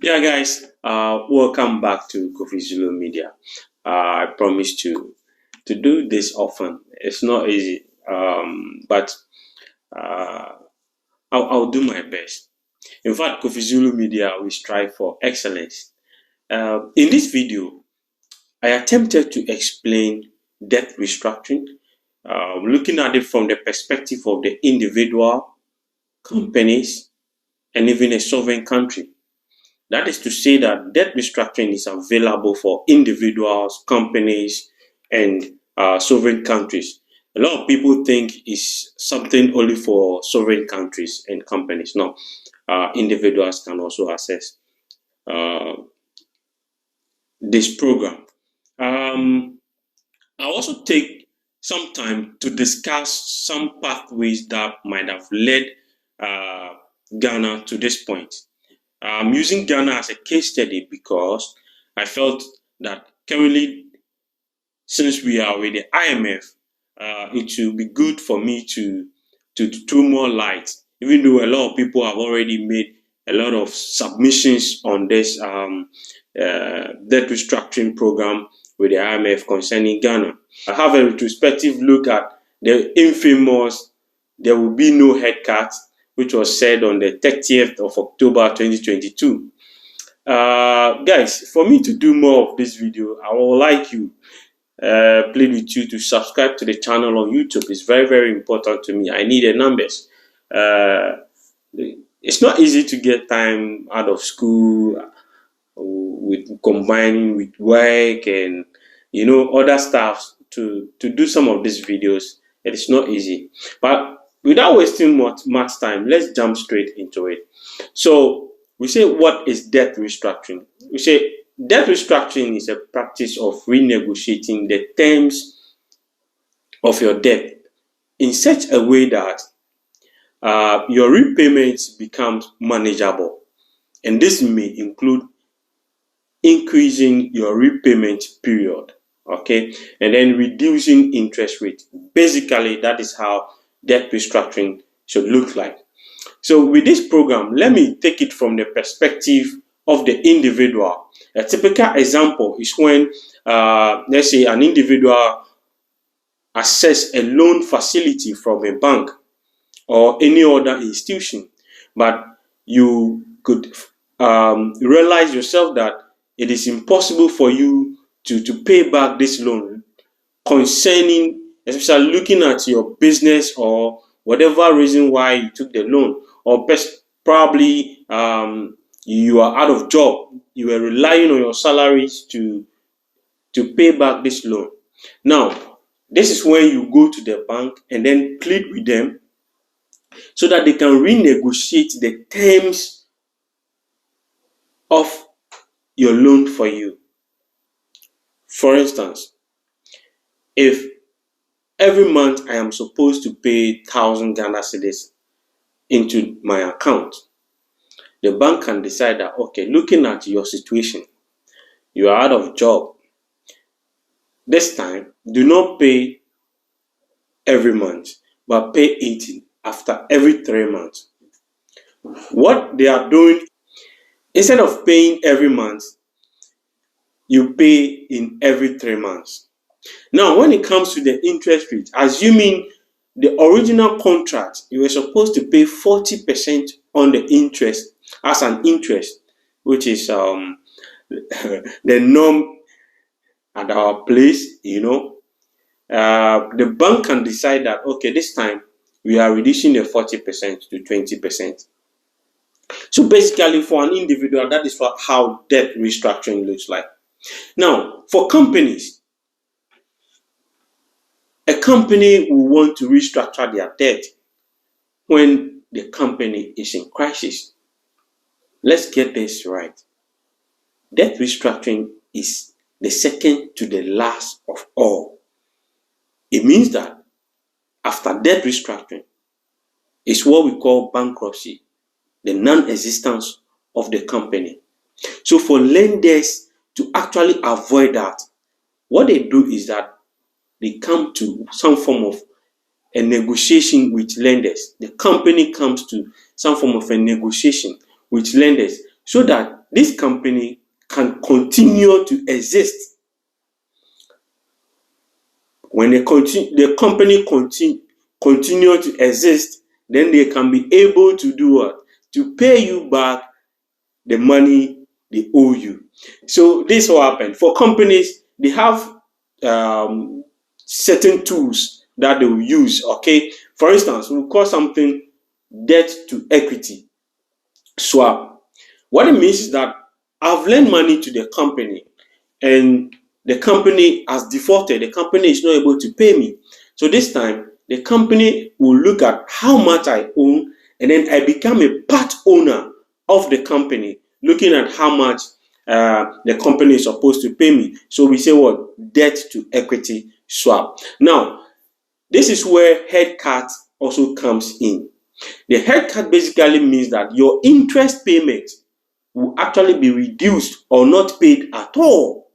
Yeah, guys, welcome back to Kofizulu Media. I promise to do this often. It's not easy, but uh, I'll do my best. In fact, Kofizulu Media, we strive for excellence. In this video, I attempted to explain debt restructuring, looking at it from the perspective of the individual, companies, and even a sovereign country. That is to say that debt restructuring is available for individuals, companies, and sovereign countries. A lot of people think it's something only for sovereign countries and companies. No, individuals can also access uh, this program. Um, I also take some time to discuss some pathways that might have led uh, Ghana to this point. I'm using Ghana as a case study because I felt that currently, since we are with the IMF, it will be good for me to throw more light, even though a lot of people have already made a lot of submissions on this debt restructuring program with the IMF concerning Ghana. I have a retrospective look at the infamous "there will be no haircut," which was said on the 30th of October 2022. Guys, for me to do more of this video, I would like you, plead with you to subscribe to the channel on YouTube. It's very, very important to me. I need the numbers. Uh, it's not easy to get time out of school with combining with work and other stuff to do some of these videos. It is not easy. But without wasting much time, let's jump straight into it. So we say, what is debt restructuring? We say debt restructuring is a practice of renegotiating the terms of your debt in such a way that your repayments become manageable. And this may include increasing your repayment period, okay, and then reducing interest rate. Basically, that is how debt restructuring should look like. So with this program, let me take it from the perspective of the individual. A typical example is when, let's say, an individual access a loan facility from a bank or any other institution, but you could realize yourself that it is impossible for you to pay back this loan concerning, especially looking at your business or whatever reason why you took the loan, or probably you are out of job, you were relying on your salaries to pay back this loan. Now, this is when you go to the bank and then plead with them so that they can renegotiate the terms of your loan for you. For instance, if every month I am supposed to pay 1,000 Ghana cedis into my account, the bank can decide that, okay, looking at your situation, you are out of job. This time, do not pay every month, but pay it after every 3 months. What they are doing, instead of paying every month, you pay in every 3 months. Now, when it comes to the interest rate, assuming the original contract, you were supposed to pay 40% on the interest as an interest, which is the norm at our place, the bank can decide that, okay, this time we are reducing the 40% to 20%. So basically, for an individual, that is how debt restructuring looks like. Now, for companies, a company will want to restructure their debt when the company is in crisis. Let's get this right. Debt restructuring is the second to the last of all. It means that after debt restructuring is what we call bankruptcy, the non-existence of the company. So for lenders to actually avoid that, what they do is that they come to some form of a negotiation with lenders. The company comes to some form of a negotiation with lenders so that this company can continue to exist. When the company continue to exist, then they can be able to do what? To pay you back the money they owe you. So this will happen. For companies, they have certain tools that they will use. Okay, for instance, we'll call something debt to equity swap. What it means is that I've lent money to the company and the company has defaulted. The company is not able to pay me. So this time, the company will look at how much I own, and then I become a part owner of the company, looking at how much the company is supposed to pay me. So we say what? Debt to equity swap. Now, this is where head cut also comes in. The head cut basically means that your interest payment will actually be reduced or not paid at all.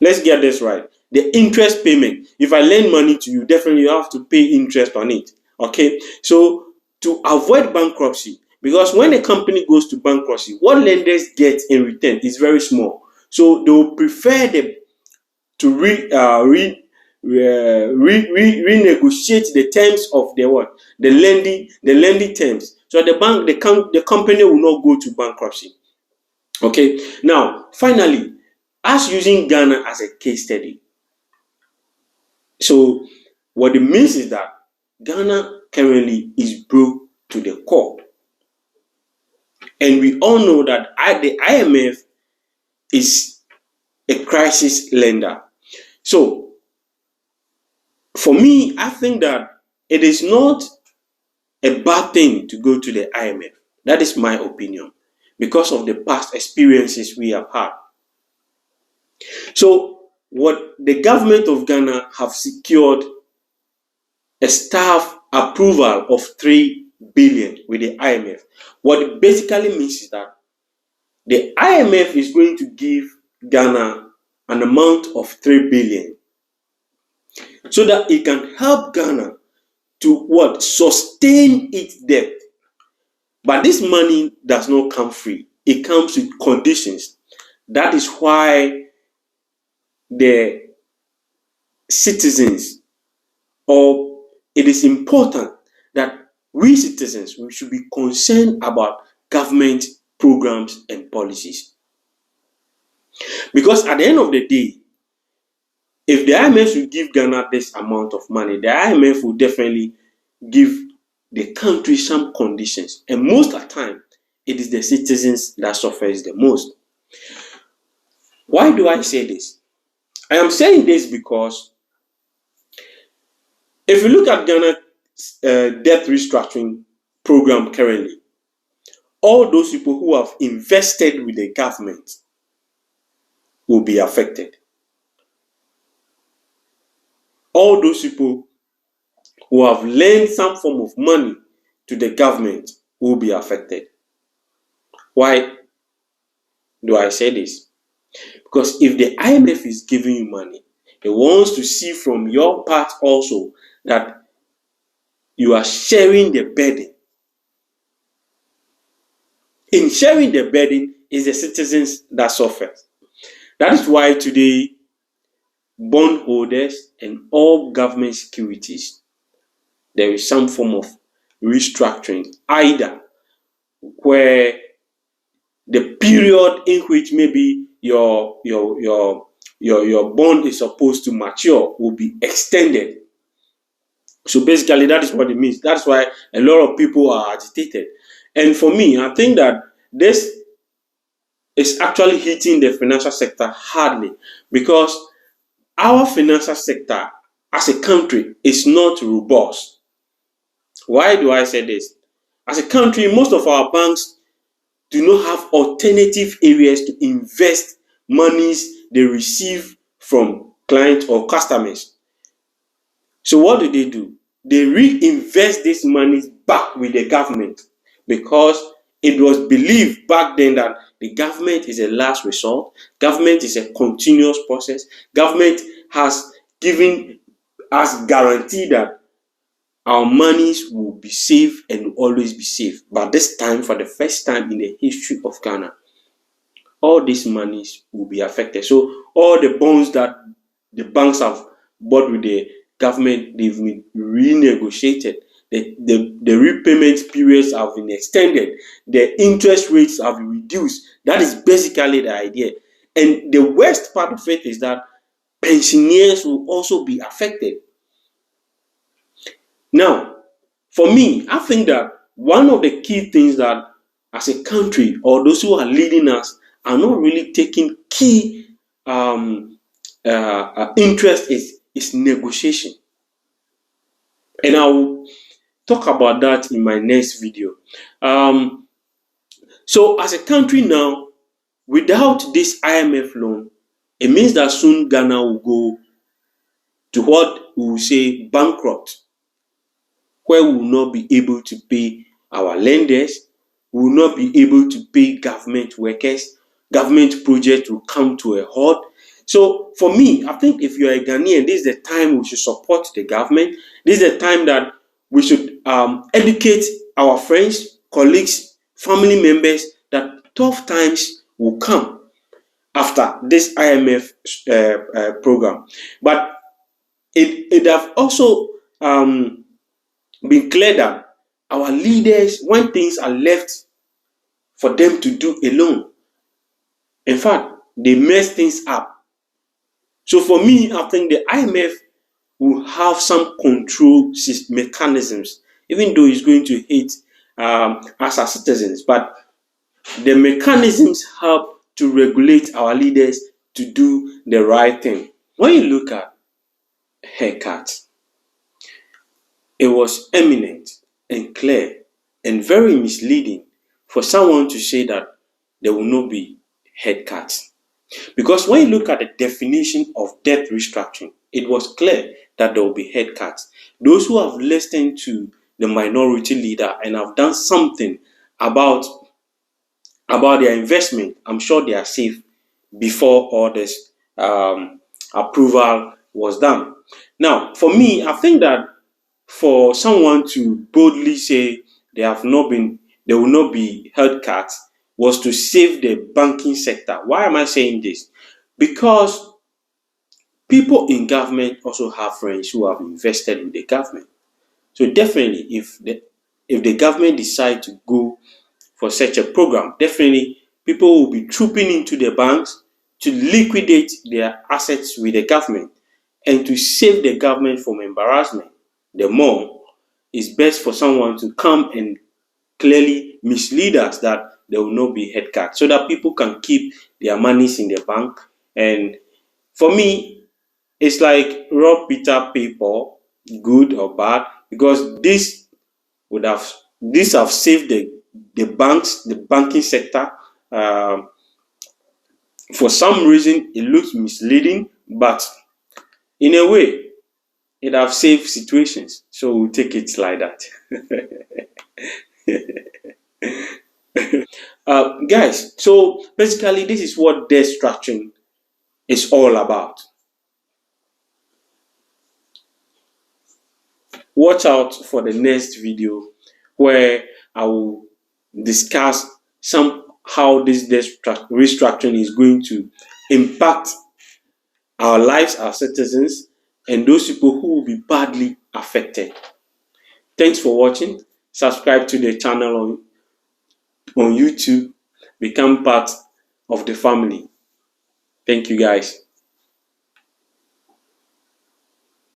Let's get this right. The interest payment. If I lend money to you, definitely you have to pay interest on it. Okay. So to avoid bankruptcy, because when a company goes to bankruptcy, what lenders get in return is very small. So they will prefer to renegotiate the terms of the what? The lending terms. So the company will not go to bankruptcy. Okay. Now, finally, as using Ghana as a case study. So what it means is that Ghana currently is broke to the core. And we all know that the IMF is a crisis lender. So for me, I think that it is not a bad thing to go to the IMF. That is my opinion, because of the past experiences we have had. So what the government of Ghana have secured a staff approval of 3 billion with the IMF. What it basically means is that the IMF is going to give Ghana an amount of 3 billion so that it can help Ghana to what? Sustain its debt. But this money does not come free. It comes with conditions. That is why the citizens, or it is important that we citizens, we should be concerned about government programs and policies. Because at the end of the day, if the IMF should give Ghana this amount of money, the IMF will definitely give the country some conditions. And most of the time, it is the citizens that suffers the most. Why do I say this? I am saying this because if you look at Ghana's debt restructuring program currently, all those people who have invested with the government will be affected. All those people who have lent some form of money to the government will be affected. Why do I say this? Because if the IMF is giving you money, it wants to see from your part also that you are sharing the burden. In sharing the burden is the citizens that suffer. That is why today bondholders and all government securities, there is some form of restructuring, either where the period in which maybe your bond is supposed to mature will be extended. So basically, that is what it means. That's why a lot of people are agitated. And for me, I think that this is actually hitting the financial sector hardly, because our financial sector as a country is not robust. Why do I say this? As a country, most of our banks do not have alternative areas to invest monies they receive from clients or customers. So what do? They reinvest these monies back with the government, because it was believed back then that the government is a last resort. Government is a continuous process. Government has given us guarantee that our monies will be safe and will always be safe. But this time, for the first time in the history of Ghana, all these monies will be affected. So all the bonds that the banks have bought with the government, they've been renegotiated. The repayment periods have been extended. The interest rates have been reduced. That is basically the idea. And the worst part of it is that pensioners will also be affected. Now, for me, I think that one of the key things that as a country or those who are leading us are not really taking key interest is negotiation. And I'll talk about that in my next video. So as a country now, without this IMF loan, it means that soon Ghana will go to what we will say bankrupt, where we will not be able to pay our lenders, we will not be able to pay government workers, government projects will come to a halt. So for me, I think if you are a Ghanaian, this is the time we should support the government. This is the time that we should educate our friends, colleagues, family members that tough times will come after this IMF program. But it have also been clear that our leaders, when things are left for them to do alone, in fact, they mess things up. So for me, I think the IMF will have some control mechanisms, even though it's going to hit us as citizens. But the mechanisms help to regulate our leaders to do the right thing. When you look at haircut, it was eminent and clear and very misleading for someone to say that there will not be head cuts. Because when you look at the definition of debt restructuring, it was clear that there will be head cuts. Those who have listened to the minority leader and have done something about their investment, I'm sure they are safe before all this approval was done. Now, for me, I think that for someone to boldly say there will not be health cuts was to save the banking sector. Why am I saying this? Because people in government also have friends who have invested in the government. So definitely, if the government decide to go for such a program, definitely people will be trooping into the banks to liquidate their assets with the government and to save the government from embarrassment. The more, it's best for someone to come and clearly mislead us that there will not be head cut so that people can keep their monies in the bank. And for me, it's like rob Peter pay Paul, good or bad, because this have saved the banks, the banking sector. For some reason, it looks misleading, but in a way, it have saved situations. So we'll take it like that. Guys, so basically, this is what debt structuring is all about. Watch out for the next video where I will discuss how this debt restructuring is going to impact our lives as citizens and those people who will be badly affected. Thanks for watching. Subscribe to the channel on YouTube. Become part of the family. Thank you, guys.